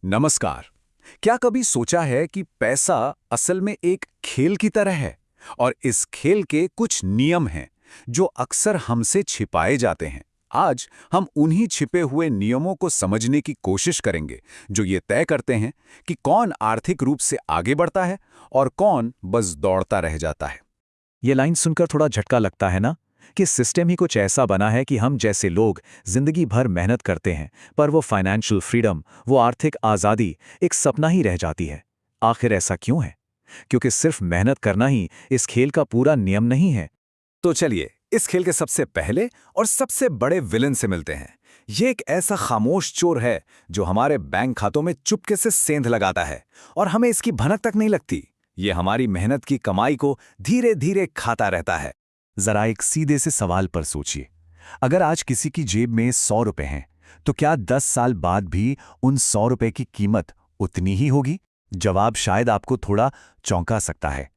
नमस्कार। क्या कभी सोचा है कि पैसा असल में एक खेल की तरह है और इस खेल के कुछ नियम हैं जो अक्सर हमसे छिपाए जाते हैं। आज हम उन्हीं छिपे हुए नियमों को समझने की कोशिश करेंगे जो ये तय करते हैं कि कौन आर्थिक रूप से आगे बढ़ता है और कौन बस दौड़ता रह जाता है। ये लाइन सुनकर थोड़ा झटका लगता है ना कि सिस्टम ही कुछ ऐसा बना है कि हम जैसे लोग जिंदगी भर मेहनत करते हैं पर वो फाइनेंशियल फ्रीडम, वो आर्थिक आज़ादी एक सपना ही रह जाती है। आखिर ऐसा क्यों है? क्योंकि सिर्फ मेहनत करना ही इस खेल का पूरा नियम नहीं है। तो चलिए इस खेल के सबसे पहले और सबसे बड़े विलन से मिलते हैं। ये एक ऐसा खामोश चोर है जो हमारे बैंक खातों में चुपके से सेंध लगाता है और हमें इसकी भनक तक नहीं लगती। ये हमारी मेहनत की कमाई को धीरे धीरे खाता रहता है। जरा एक सीधे से सवाल पर सोचिए, अगर आज किसी की जेब में 100 रुपए हैं तो क्या 10 साल बाद भी उन 100 रुपए की कीमत उतनी ही होगी? जवाब शायद आपको थोड़ा चौंका सकता है।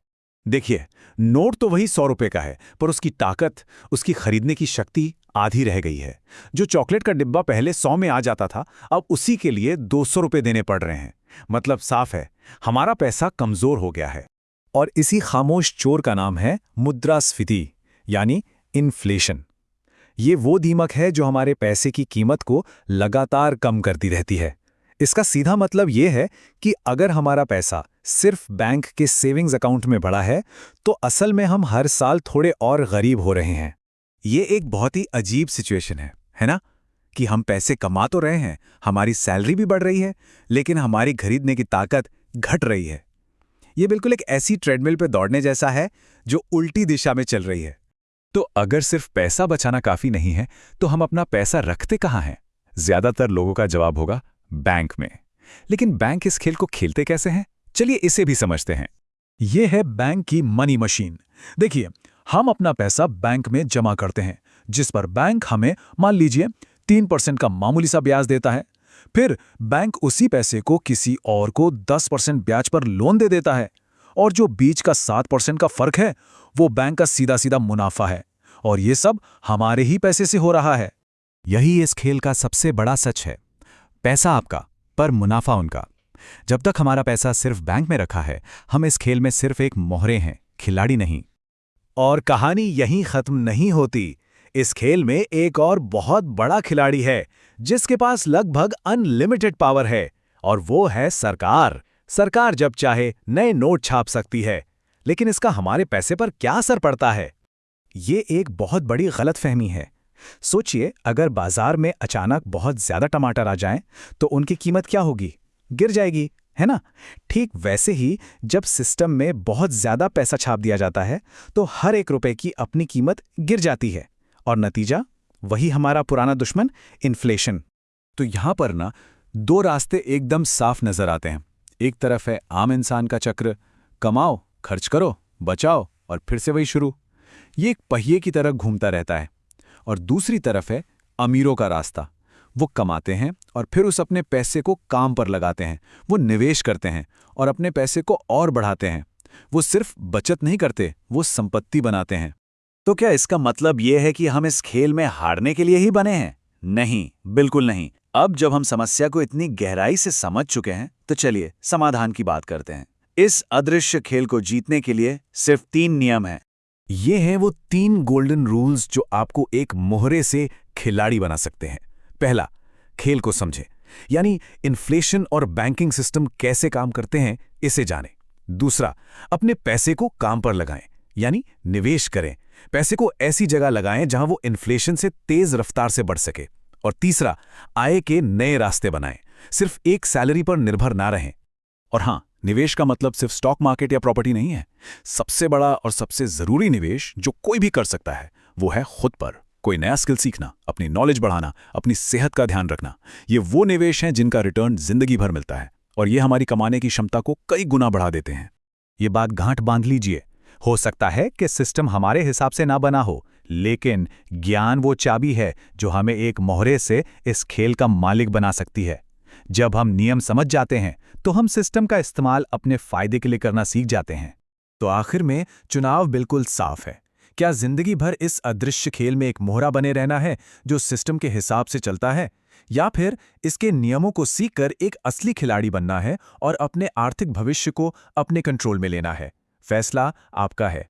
देखिए, नोट तो वही 100 रुपए का है पर उसकी ताकत, उसकी खरीदने की शक्ति आधी रह गई है। जो चॉकलेट का डिब्बा पहले 100 में आ जाता था अब उसी के लिए 200 रुपए देने पड़ रहे हैं। मतलब साफ है, हमारा पैसा कमजोर हो गया है। और इसी खामोश चोर का नाम है मुद्रास्फीति, यानी इन्फ्लेशन। ये वो दीमक है जो हमारे पैसे की कीमत को लगातार कम करती रहती है। इसका सीधा मतलब ये है कि अगर हमारा पैसा सिर्फ बैंक के सेविंग्स अकाउंट में बढ़ा है तो असल में हम हर साल थोड़े और गरीब हो रहे हैं। ये एक बहुत ही अजीब सिचुएशन है ना? कि हम पैसे कमा तो रहे हैं, हमारी सैलरी भी बढ़ रही है, लेकिन हमारी खरीदने की ताकत घट रही है। ये बिल्कुल एक ऐसी ट्रेडमिल पे दौड़ने जैसा है जो उल्टी दिशा में चल रही है। तो अगर सिर्फ पैसा बचाना काफी नहीं है तो हम अपना पैसा रखते कहाँ हैं? ज्यादातर लोगों का जवाब होगा बैंक में। लेकिन बैंक इस खेल को खेलते कैसे हैं? चलिए इसे भी समझते हैं। यह है बैंक की मनी मशीन। देखिए, हम अपना पैसा बैंक में जमा करते हैं जिस पर बैंक हमें मान लीजिए 3% का मामूली सा ब्याज देता है। फिर बैंक उसी पैसे को किसी और को 10% ब्याज पर लोन दे देता है और जो बीच का 7% का फर्क है वो बैंक का सीधा सीधा मुनाफा है। और ये सब हमारे ही पैसे से हो रहा है। यही इस खेल का सबसे बड़ा सच है। पैसा आपका पर मुनाफा उनका। जब तक हमारा पैसा सिर्फ बैंक में रखा है हम इस खेल में सिर्फ एक मोहरे हैं, खिलाड़ी नहीं। और कहानी यहीं खत्म नहीं होती। इस खेल में एक और बहुत बड़ा खिलाड़ी है जिसके पास लगभग अनलिमिटेड पावर है और वो है सरकार। सरकार जब चाहे नए नोट छाप सकती है, लेकिन इसका हमारे पैसे पर क्या असर पड़ता है? ये एक बहुत बड़ी गलतफहमी है। सोचिए, अगर बाजार में अचानक बहुत ज्यादा टमाटर आ जाएं, तो उनकी कीमत क्या होगी? गिर जाएगी, है ना? ठीक वैसे ही जब सिस्टम में बहुत ज्यादा पैसा छाप दिया जाता है तो हर एक रुपए की अपनी कीमत गिर जाती है और नतीजा वही हमारा पुराना दुश्मन, इन्फ्लेशन। तो यहां पर ना दो रास्ते एकदम साफ नजर आते हैं। एक तरफ है आम इंसान का चक्र, कमाओ, खर्च करो, बचाओ और फिर से वही शुरू। ये एक पहिए की तरह घूमता रहता है। और दूसरी तरफ है अमीरों का रास्ता। वो कमाते हैं और फिर उस अपने पैसे को काम पर लगाते हैं। वो निवेश करते हैं और अपने पैसे को और बढ़ाते हैं। वो सिर्फ बचत नहीं करते, वो संपत्ति बनाते हैं। तो क्या इसका मतलब ये है कि हम इस खेल में हारने के लिए ही बने हैं? नहीं, बिल्कुल नहीं। अब जब हम समस्या को इतनी गहराई से समझ चुके हैं तो चलिए समाधान की बात करते हैं। इस अदृश्य खेल को जीतने के लिए सिर्फ 3 नियम हैं। ये हैं वो 3 गोल्डन रूल्स जो आपको एक मोहरे से खिलाड़ी बना सकते हैं। पहला, खेल को समझें, यानी इन्फ्लेशन और बैंकिंग सिस्टम कैसे काम करते हैं इसे जानें। दूसरा, अपने पैसे को काम पर लगाएं, यानी निवेश करें। पैसे को ऐसी जगह लगाएं जहां वो इन्फ्लेशन से तेज रफ्तार से बढ़ सके। और तीसरा, आय के नए रास्ते बनाएं, सिर्फ एक सैलरी पर निर्भर ना रहें। और हां, निवेश का मतलब सिर्फ स्टॉक मार्केट या प्रॉपर्टी नहीं है। सबसे बड़ा और सबसे जरूरी निवेश जो कोई भी कर सकता है वो है खुद पर। कोई नया स्किल सीखना, अपनी नॉलेज बढ़ाना, अपनी सेहत का ध्यान रखना। ये वो निवेश हैं जिनका रिटर्न जिंदगी भर मिलता है और ये हमारी कमाने की क्षमता को कई गुना बढ़ा देते हैं। ये बात गांठ बांध लीजिए। हो सकता है कि सिस्टम हमारे हिसाब से ना बना हो, लेकिन ज्ञान वो चाबी है जो हमें एक मोहरे से इस खेल का मालिक बना सकती है। जब हम नियम समझ जाते हैं तो हम सिस्टम का इस्तेमाल अपने फायदे के लिए करना सीख जाते हैं। तो आखिर में चुनाव बिल्कुल साफ है क्या जिंदगी भर इस अदृश्य खेल में एक मोहरा बने रहना है जो सिस्टम के हिसाब से चलता है, या फिर इसके नियमों को सीखकर एक असली खिलाड़ी बनना है और अपने आर्थिक भविष्य को अपने कंट्रोल में लेना है? फैसला आपका है।